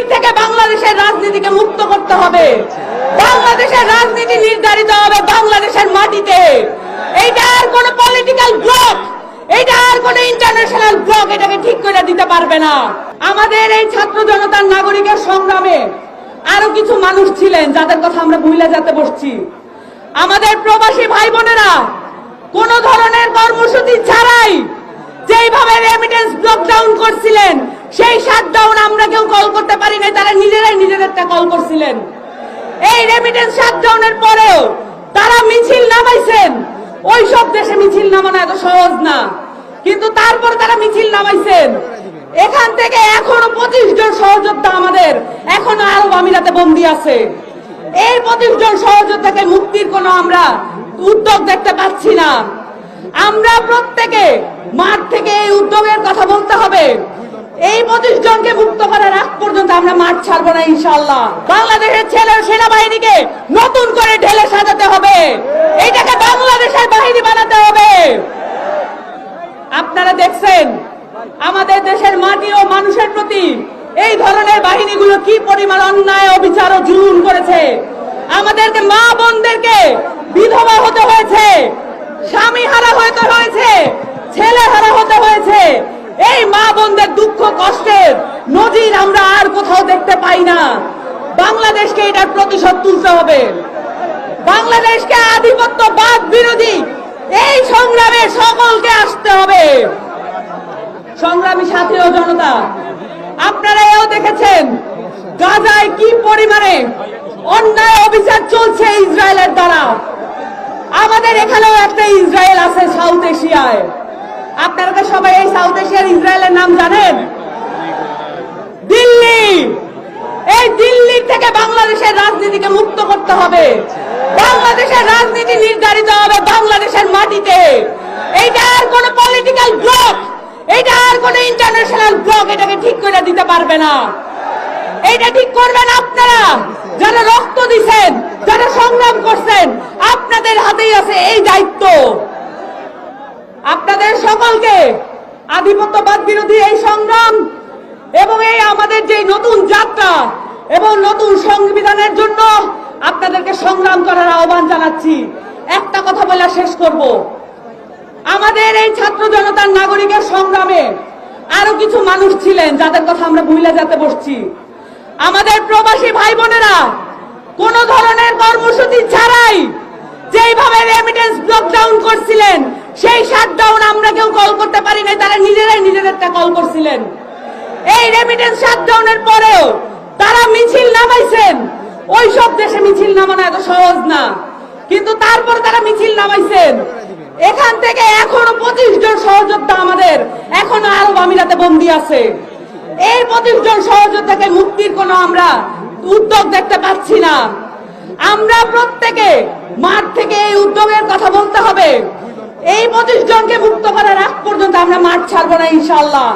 দিল্লির থেকে বাংলাদেশের রাজনীতিকে মুক্ত করতে হবে। বাংলাদেশের রাজনীতি নির্ধারিত হবে বাংলাদেশের মাটিতে। এইটা আর কোন পলিটিক্যাল ব্লক, এটা আর কোন ইন্টারন্যাশনাল ব্লক এটাকে ঠিক করে দিতে পারবে না। আমাদের এই ছাত্র জনতার নাগরিকের সংগ্রামে আরো কিছু মানুষ ছিলেন যাদের কথা আমরা ভুলে যেতে বসছি। আমাদের প্রবাসী ভাই বোনেরা কোন ধরনের কর্মসূচি ছাড়াই যেইভাবে রেমিটেন্স ব্লকডাউন করছিলেন, সেই শাটডাউন আমরা কেউ কল করতে পারি নাই, তারা নিজেরাই নিজেদেরটা কল করছিলেন। এই রেমিটেন্স শাটডাউনের পরেও তারা মিছিল নামাইছেন। ওই সব দেশে মিছিল নামানো এত সহজ না, কিন্তু তারপর তারা মিছিল নামাইছেন। এখান থেকে এখনো 25 জন সহযোদ্ধা আমাদের এখনো আরব আমিরাতে বন্দী আছে। এই 25 জন সহযোদ্ধাকে মুক্তির কোনো আমরা উদ্যোগ দেখতে পাচ্ছি না। আমরা প্রত্যেকে মাঠ থেকে এই উদ্যোগের কথা বলতে হবে। এই 25 জনকে মুক্ত করার আগ পর্যন্ত আমরা মাঠ ছাড়বো না ইনশাআল্লাহ। বাংলাদেশের সেনাবাহিনীকে নতুন করে ঢেলে সাজাতে হবে, এইটাকে বাংলাদেশের বাহিনী বানাতে হবে। আপনারা দেখছেন আমাদের দেশের মাটি ও মানুষের প্রতি এই ধরনের বাহিনীগুলো কি পরিমাণ অন্যায়, অবিচার ও জুলুম করেছে। আমাদেরকে মা বোনদেরকে বিধবা হতে হয়েছে, স্বামী হারা হতে হয়েছে, ছেলে হারা হতে হয়েছে। এই মা বোনদের দুঃখ কষ্টের নজির আমরা আর কোথাও দেখতে পাই না। বাংলাদেশকে এটার প্রতিশোধ তুলতে হবে। বাংলাদেশকে আধিপত্যবাদ বিরোধী এই সংগ্রামে সকলকে আসতে হবে। সংগ্রামী সাথী ও জনতা, আপনারা এও দেখেছেন গাজায় কি পরিমাণে অন্যায় অবিচার চলছে ইসরায়েলের দ্বারা। আমাদের এখানেও একটা ইসরায়েল আছে সাউথ এশিয়ায়। আপনারা সবাই এই সাউথ এশিয়ার ইসরায়েলের নাম জানেন? দিল্লি। এই দিল্লির থেকে বাংলাদেশের রাজনীতিকে মুক্ত করতে হবে। বাংলাদেশের রাজনীতি নির্ধারিত হবে বাংলাদেশের মাটিতে। এইটা আর কোন পলিটিক্যাল ব্লক, এটা আর কোন ইন্টারন্যাশনাল ব্লক এটাকে ঠিক করে দিতে পারবে না। এইটা ঠিক করবেন আপনারা, যারা রক্ত দিচ্ছেন, যারা সংগ্রাম করছেন। আপনাদের হাতেই আছে এই দায়িত্ব। আপনাদের সকলকে আধিপত্যবাদ বিরোধী এই সংগ্রাম এবং এই আমাদের যে নতুন যাত্রা এবং নতুন সংবিধানের জন্য আপনাদেরকে সংগ্রাম করার আহ্বান জানাচ্ছি। একটা কথা বলে শেষ করব। আমাদের এই ছাত্র জনতার নাগরিকের সংগ্রামে আরো কিছু মানুষ ছিলেন যাদের কথা আমরা ভুলে যেতে বসছি। আমাদের প্রবাসী ভাই বোনেরা কোন ধরনের কর্মসূচি ছাড়াই যেইভাবে রেমিটেন্স ব্লকডাউন করছিলেন, সেই শাটডাউন আমরা কেউ কল করতে পারি নাই, তারা নিজেরাই নিজেদেরটা কল করছিলেন। এই রেমিটেন্স শাটডাউনের পরেও তারা মিছিল নামাইছেন। ওই সব দেশে মিছিল নামানো এত সহজ না, কিন্তু তারপর তারা মিছিল নামাইছেন। এখান থেকে এখনো 25 জন সহযোদ্ধা আমাদের এখনো আরব আমিরাতে বন্দী আছে। এই 25 জন সহযোদ্ধাকে মুক্তির কোনো আমরা উদ্যোগ দেখতে পাচ্ছি না। আমরা প্রত্যেকে মাঠ থেকে এই উদ্যোগের কথা বলতে হবে। এই 25 জনকে মুক্ত করার আগ পর্যন্ত আমরা মাঠ ছাড়বো না ইনশাআল্লাহ।